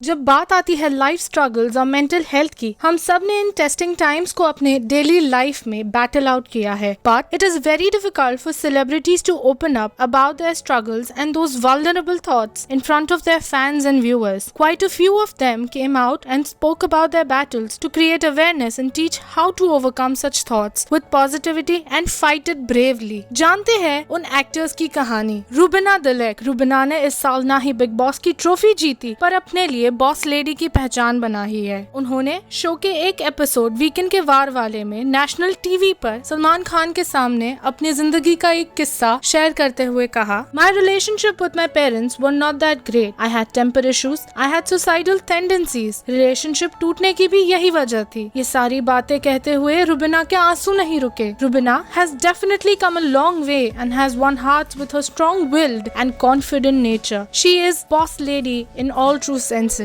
जब बात आती है लाइफ स्ट्रगल्स और मेंटल हेल्थ की, हम सब ने इन टेस्टिंग टाइम्स को अपने डेली लाइफ में बैटल आउट किया है, but it is very difficult for celebrities to open up about their struggles and those vulnerable thoughts in front of their fans and viewers. Quite a few of them came out and spoke about their battles to create awareness and teach how to overcome such thoughts with positivity and fight it bravely. जानते हैं उन actors की कहानी. रुबीना दिलेक. रुबीना ने इस साल ना ही big boss की ट्रॉफी जीती, पर अपने लिए बॉस लेडी की पहचान बनाई है. उन्होंने शो के एक एपिसोड वीकेंड के वार वाले में नेशनल टीवी पर सलमान खान के सामने अपनी जिंदगी का एक किस्सा शेयर करते हुए कहा, my relationship with my parents were not that great. I had temper issues, I had suicidal tendencies. Relationship टूटने की भी यही वजह थी. ये सारी बातें कहते हुए रुबीना के आंसू नहीं रुके. Rubina has definitely come a long way and has won hearts with her strong-willed and confident nature. She is boss lady in all true senses.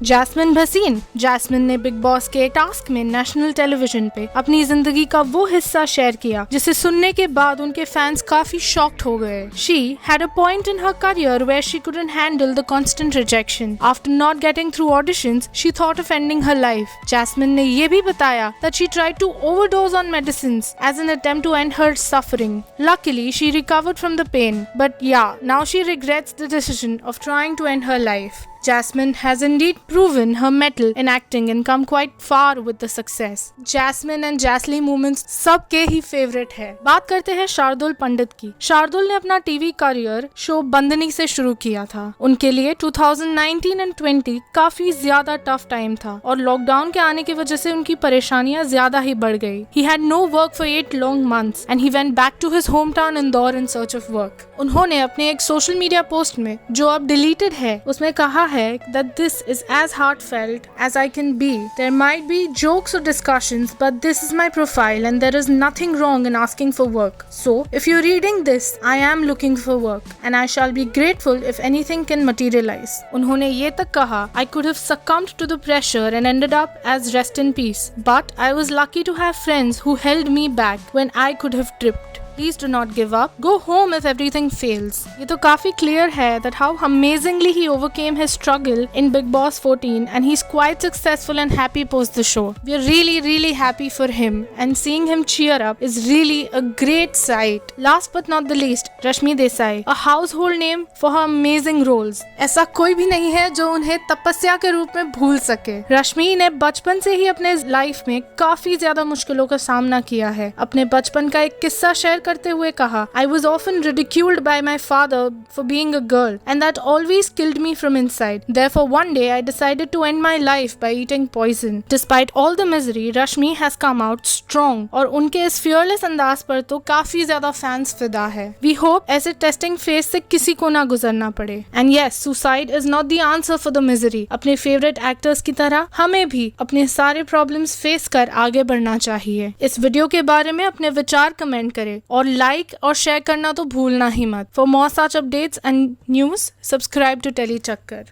Jasmin Bhasin. Jasmin ने बिग बॉस के टास्क में नेशनल टेलीविजन पे अपनी जिंदगी का वो हिस्सा शेयर किया जिसे सुनने के बाद उनके फैंस काफी शॉक्ड हो गए. She had a point in her career where she couldn't handle the constant rejection. After not getting through auditions, she thought of ending her life. Jasmin ने ये भी बताया that she tried to overdose on medicines as an attempt to end her suffering. Luckily, she recovered from the pain, but yeah, now she regrets the decision of trying to end her life. Jasmine has indeed proven her mettle in acting and come quite far with the success. Jasmine and Jasly moments सबके ही favourite है. बात करते हैं शार्दुल पंडित की. शार्दुल ने अपना TV career show बंदनी से शुरू किया था. उनके लिए 2019 एंड 20 काफी ज्यादा टफ टाइम था और लॉकडाउन के आने की वजह से उनकी परेशानियां ज्यादा ही बढ़ गई. He had no work for 8 long months and he went back to his hometown Indore in search of work. उन्होंने अपने एक सोशल मीडिया पोस्ट में, जो अब डिलीटेड है, उसमें कहा है that this is as heartfelt as I can be. There might be jokes or discussions, but this is my profile and there is nothing wrong in asking for work. So, if you're reading this, I am looking for work and I shall be grateful if anything can materialize. उन्होंने ये तक कहा, I could have succumbed to the pressure and ended up as rest in peace, but I was lucky to have friends who held me back when I could have tripped. Please do not give up. Go home if everything fails. ये तो काफी clear है that how amazingly he overcame his struggle in Big Boss 14 and he's quite successful and happy post the show. We are really happy for him and seeing him cheer up is really a great sight. Last but not the least, Rashmi Desai, a household name for her amazing roles. ऐसा कोई भी नहीं है जो उन्हें तपस्या के रूप में भूल सके. रश्मि ने बचपन से ही अपने लाइफ में काफी ज्यादा मुश्किलों का सामना किया है. अपने बचपन का एक किस्सा शेयर करते हुए कहा, I was often ridiculed by my father for being a girl and that always killed me from inside. Therefore one day I decided to end my life by eating poison. Despite all the misery, Rashmi has come out strong और उनके इस fearless अंदाज पर तो काफी ज्यादा fans फिदा है. We hope ऐसे टेस्टिंग फेज से किसी को ना गुजरना पड़े. And yes, suicide is not the answer for the misery. अपने फेवरेट एक्टर्स की तरह हमें भी अपने सारे प्रॉब्लम्स फेस कर आगे बढ़ना चाहिए. इस वीडियो के बारे में अपने विचार कमेंट करें और लाइक और शेयर करना तो भूलना ही मत. For more such updates and news, subscribe to Tellychakkar.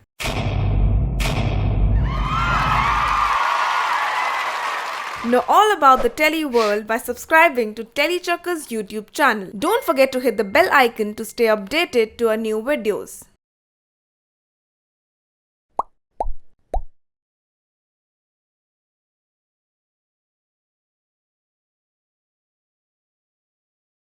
Know all about the Telly world by subscribing to Telly Chakkar's YouTube channel. Don't forget to hit the bell icon to stay updated to our new videos.